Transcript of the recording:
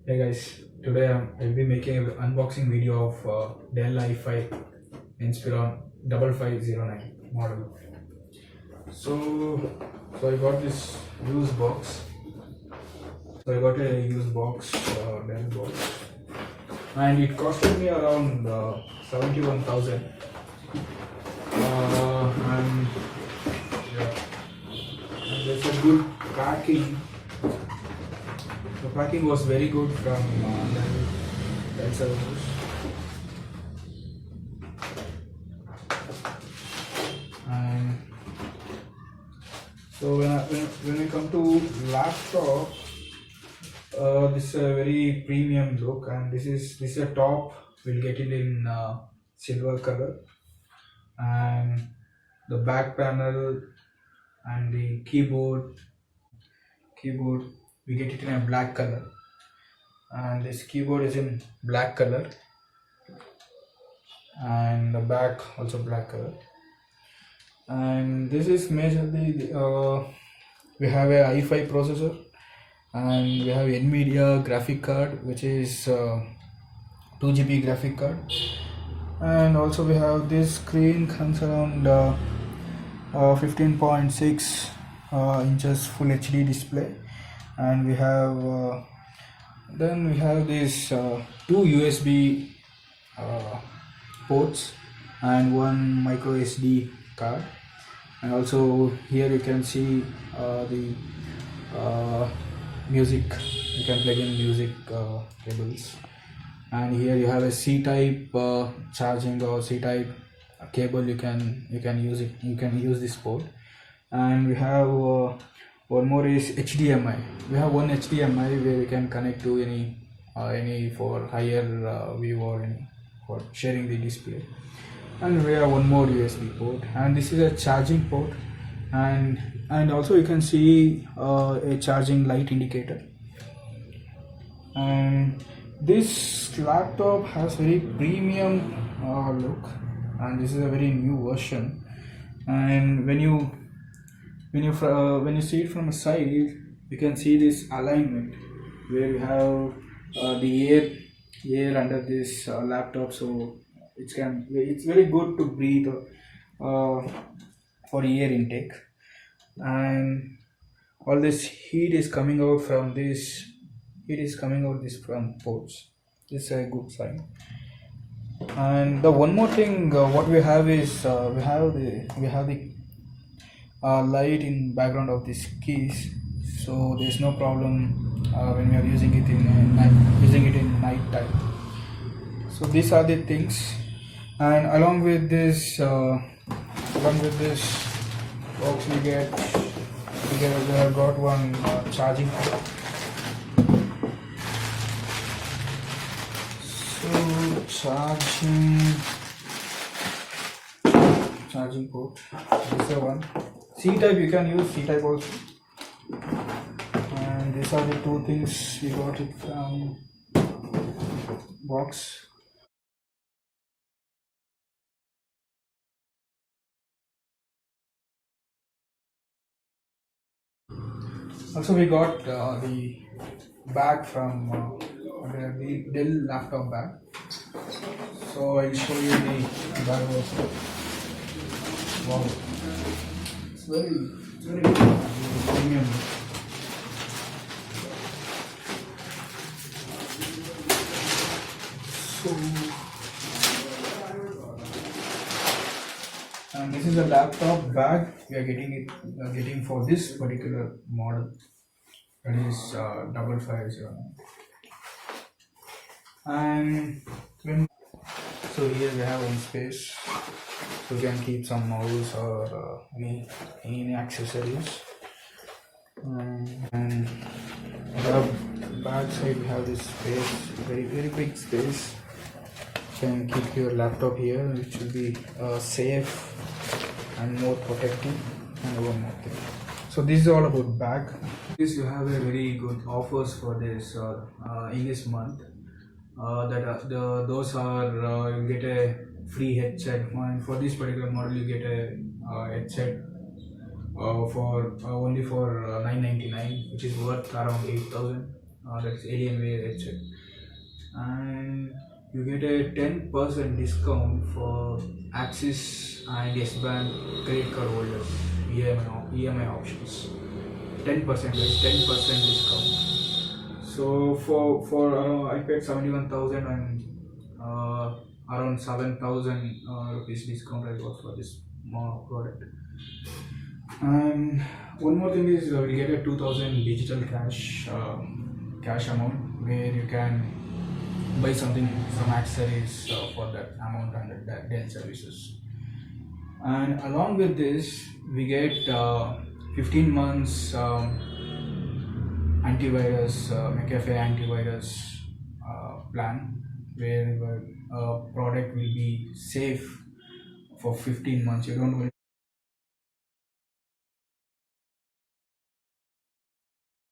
Hey guys, today I'll be making an unboxing video of Dell i5 Inspiron 5509 model. So, so I got this used box. So I got a used box, Dell box, and it costed me around 71,000. And yeah, and there's a good packing. The packing was very good from Dell servers. And so when we come to laptop, this is a very premium look, and this is a top. We'll get it in silver color, and the back panel and the keyboard we get it in a black color, and this keyboard is in black color, and the back also black color. And this is majorly we have a i5 processor, and we have NVIDIA graphic card, which is 2 GB graphic card. And also we have this screen comes around 15.6 inches full HD display. And we have then we have this two USB ports and one micro SD card. And also here you can see the music. You can plug in music cables. And here you have a C-type charging or C-type cable. You can use it. You can use this port. And we have one more is HDMI. We have one HDMI where we can connect to any for higher view or any for sharing the display. And we have one more USB port, and this is a charging port. And also you can see a charging light indicator. And this laptop has very premium look, and this is a very new version. And when you see it from a side, you can see this alignment where you have the air under this laptop, so it's very good to breathe for air intake. And all this heat is coming out from this from ports. This is a good sign. And the one more thing what we have is we have the light in background of these keys, so there's no problem when we are using it in night time. So these are the things. And along with this box we have got one charging port. So charging port, this is one. C-type, you can use C-type also. And these are the two things we got it from box. Also we got the bag from the Dell laptop bag. So I'll show you the bag also. Wow, it's very premium. So, and this is a laptop bag we are getting for this particular model, that is 5509. And so here we have one space, so you can keep some mouse or any accessories. And the back side we have this space, very big space. You can keep your laptop here, which will be safe and more protective. And one more thing, so this is all about bag. This you have a very good offers for this in this month. Those are you get a free headset, and for this particular model you get a headset for only for 999, which is worth around 8,000. that's Alienware headset, and you get a 10% discount for Axis and S Bank credit card holders, EMI options. 10%, like 10% discount. So for I paid 71,000 and around 7,000 rupees discount I got for this product. And one more thing is we get a 2,000 digital cash amount where you can buy something, some accessories for that amount under that Dell services. And along with this, we get 15 months antivirus, McAfee antivirus plan, where your product will be safe for 15 months. You don't